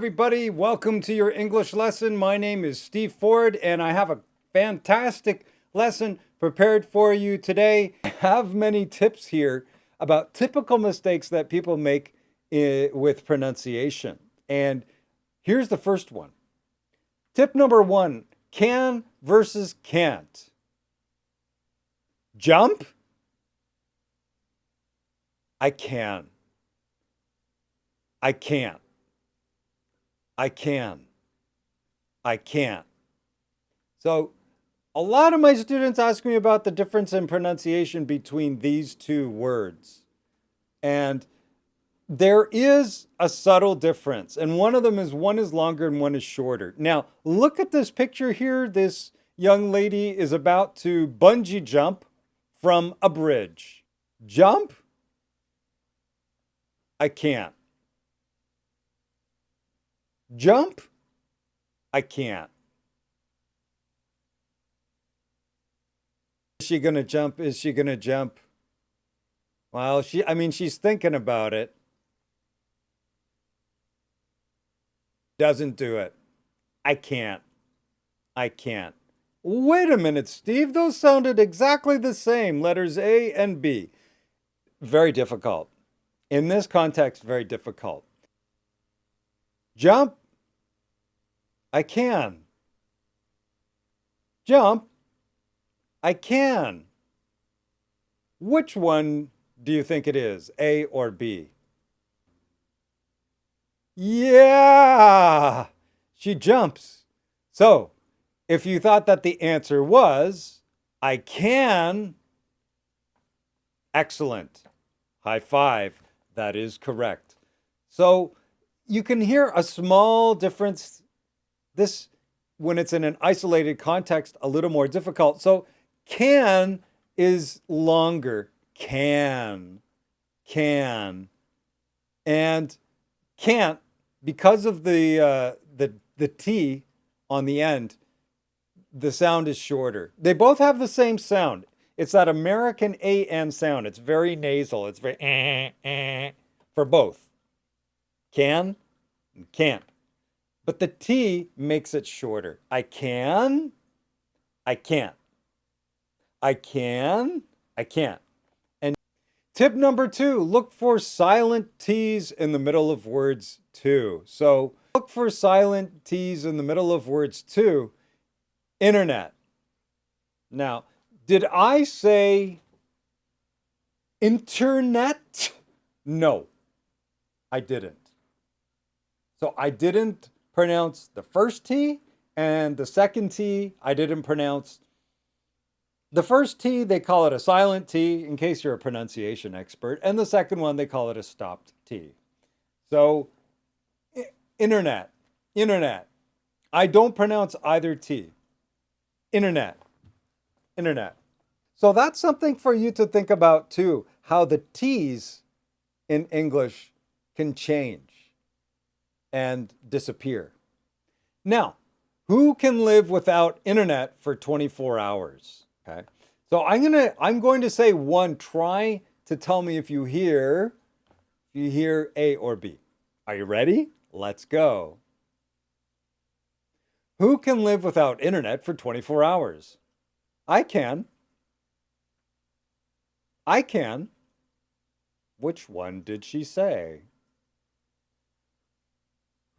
everybody. Welcome to your English lesson. My name is Steve Ford, and I have a fantastic lesson prepared for you today. I have many tips here about typical mistakes that people make with pronunciation. And here's the first one. Tip number one, can versus can't. Jump? I can. I can't. I can. I can't. So a lot of my students ask me about the difference in pronunciation between these two words. And there is a subtle difference. And one of them is one is longer and one is shorter. Now, look at this picture here. This young lady is about to bungee jump from a bridge. Jump? I can't. Jump? I can't. Is she going to jump? Is she going to jump? Well, she's thinking about it. Doesn't do it. I can't. I can't. Wait a minute, Steve. Those sounded exactly the same. Letters A and B. Very difficult. In this context, very difficult. Jump? I can. Jump? I can. Which one do you think it is, A or B? Yeah, she jumps. So, if you thought that the answer was, I can, excellent. High five. That is correct. So, you can hear a small difference. This, when it's in an isolated context, a little more difficult. So can is longer. Can. And can't, because of the T on the end, the sound is shorter. They both have the same sound. It's that American AN sound. It's very nasal. It's very for both. Can and can't. But the T makes it shorter. I can, I can't. I can, I can't. And tip number two, look for silent T's in the middle of words too. So look for silent T's in the middle of words too. Internet. Now, did I say internet? No, I didn't. So I didn't pronounce the first T, and the second T I didn't pronounce. The first T, they call it a silent T, in case you're a pronunciation expert, and the second one, they call it a stopped T. So, internet. I don't pronounce either T. Internet. So that's something for you to think about too, how the T's in English can change and disappear. Now, who can live without internet for 24 hours? Okay. So I'm going to say one. Try to tell me if you hear A or B. Are you ready? Let's go. Who can live without internet for 24 hours? I can. I can. Which one did she say?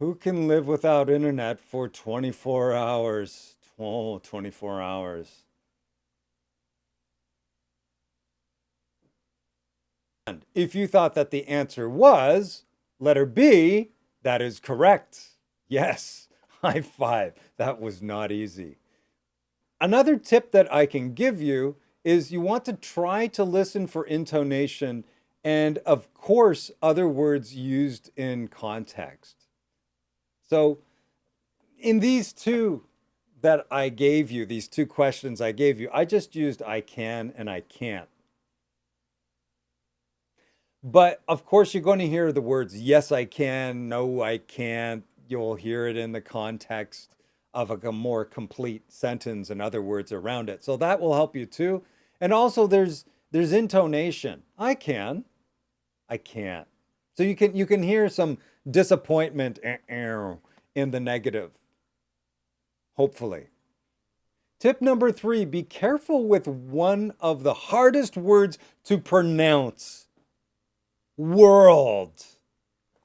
Who can live without internet for 24 hours? Oh, 24 hours. And if you thought that the answer was letter B, that is correct. Yes, high five. That was not easy. Another tip that I can give you is you want to try to listen for intonation and, of course, other words used in context. So in these two that I gave you, these two questions I gave you, I just used I can and I can't. But of course, you're going to hear the words yes, I can, no, I can't. You'll hear it in the context of a more complete sentence and other words around it. So that will help you too. And also there's intonation. I can, I can't. So you can hear some disappointment in the negative, hopefully. Tip number 3, be careful with one of the hardest words to pronounce. World.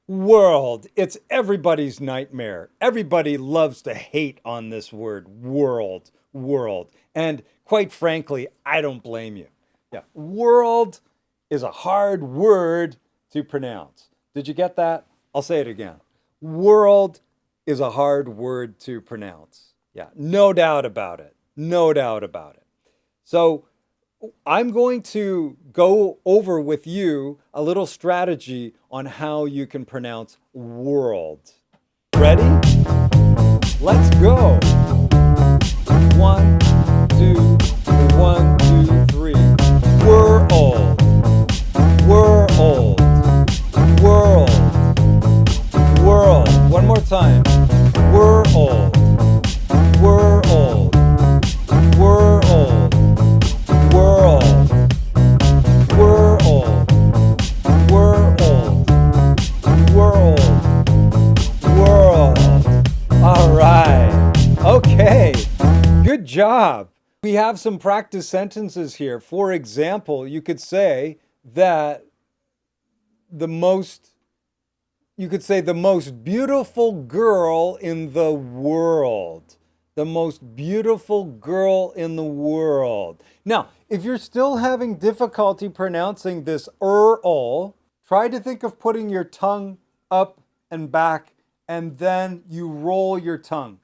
World. It's everybody's nightmare. Everybody loves to hate on this word, world, world. And quite frankly, I don't blame you. Yeah, world is a hard word to pronounce. Did you get that? I'll say it again. World is a hard word to pronounce. Yeah, no doubt about it. No doubt about it. So I'm going to go over with you a little strategy on how you can pronounce world. Ready? Let's go. 1, 2, 1, 2, 3. World. World. World. World. One more time. World. World. World. World. World. World. World. World. All right. Okay. Good job. We have some practice sentences here. For example, you could say that you could say the most beautiful girl in the world. The most beautiful girl in the world. Now, if you're still having difficulty pronouncing this all, try to think of putting your tongue up and back, and then you roll your tongue.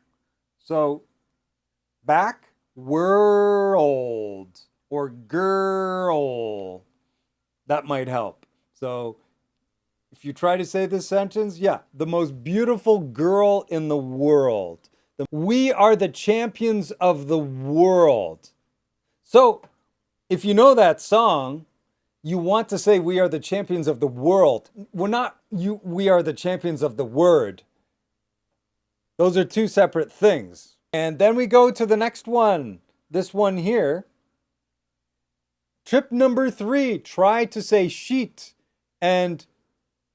So, back, world, or girl. That might help. So, if you try to say this sentence, yeah, the most beautiful girl in the world. We are the champions of the world. So, if you know that song, you want to say we are the champions of the world. We are the champions of the word. Those are two separate things. And then we go to the next one. This one here. Tip number 3, try to say sheet and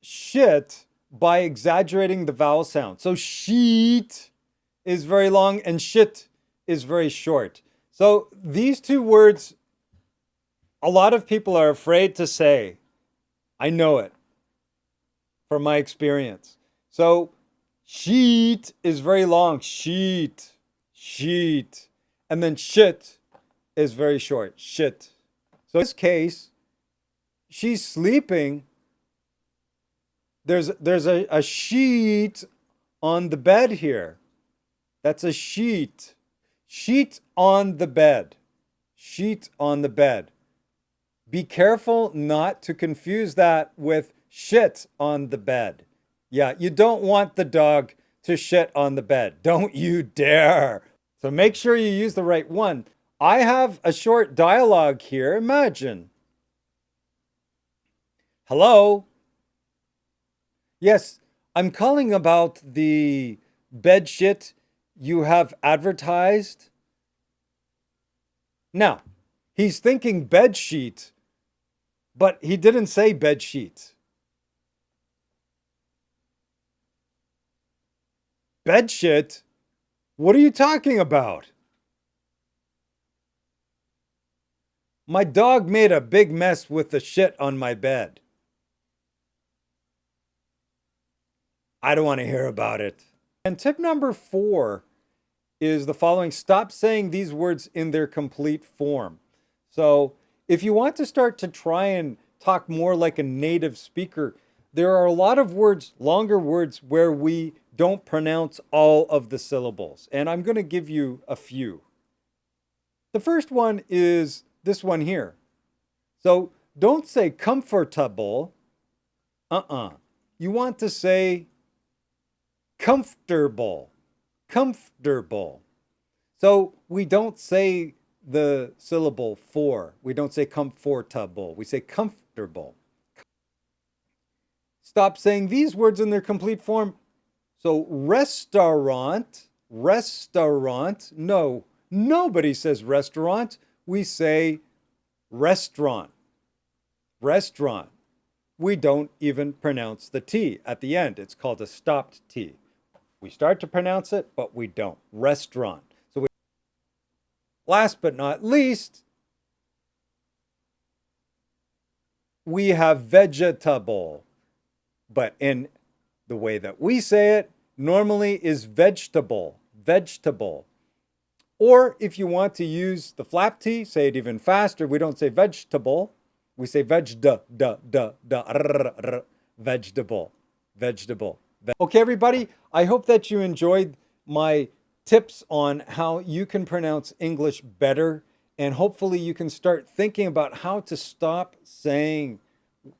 shit by exaggerating the vowel sound. So sheet is very long and shit is very short. So these two words, a lot of people are afraid to say. I know it from my experience. So sheet is very long. Sheet, sheet. And then shit is very short. Shit. So in this case, she's sleeping. There's a sheet on the bed here. That's a sheet. Sheet on the bed. Sheet on the bed. Be careful not to confuse that with shit on the bed. Yeah, you don't want the dog to shit on the bed. Don't you dare. So make sure you use the right one. I have a short dialogue here. Imagine. Hello? Yes, I'm calling about the bed shit you have advertised. Now, he's thinking bed sheet, but he didn't say bed sheet. Bed shit? What are you talking about? My dog made a big mess with the shit on my bed. I don't want to hear about it. And tip number 4 is the following. Stop saying these words in their complete form. So if you want to start to try and talk more like a native speaker, there are a lot of words, longer words, where we don't pronounce all of the syllables. And I'm going to give you a few. The first one is this one here. So don't say comfortable. You want to say comfortable. Comfortable. So we don't say the syllable for. We don't say comfortable. We say comfortable. Stop saying these words in their complete form. So restaurant, restaurant. No, nobody says restaurant. We say restaurant, restaurant. we don't even pronounce the T at the end. It's called a stopped T. We start to pronounce it, but we don't. Restaurant. So last but not least, we have vegetable. But in the way that we say it, normally is vegetable. Vegetable. Or if you want to use the flap T, say it even faster. We don't say vegetable. We say vegetable. Vegetable. Okay, everybody, I hope that you enjoyed my tips on how you can pronounce English better. And hopefully you can start thinking about how to stop saying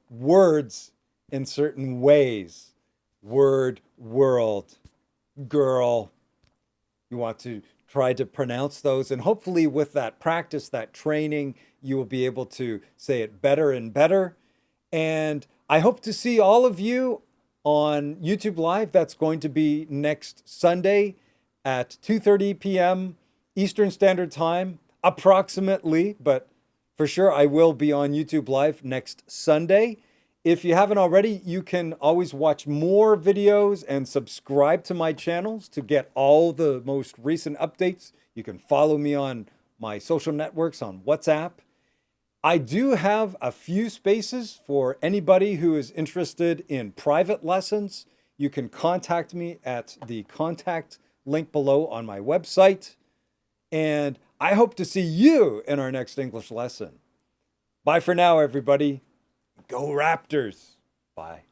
words in certain ways. Word, world, girl. You want to try to pronounce those. And hopefully with that practice, that training, you will be able to say it better and better. And I hope to see all of you on YouTube Live. That's going to be next Sunday at 2:30 p.m. Eastern Standard Time, approximately, but for sure I will be on YouTube Live next Sunday. If you haven't already, you can always watch more videos and subscribe to my channels to get all the most recent updates. You can follow me on my social networks on WhatsApp. I do have a few spaces for anybody who is interested in private lessons. You can contact me at the contact link below on my website. And I hope to see you in our next English lesson. Bye for now, everybody. Go Raptors. Bye.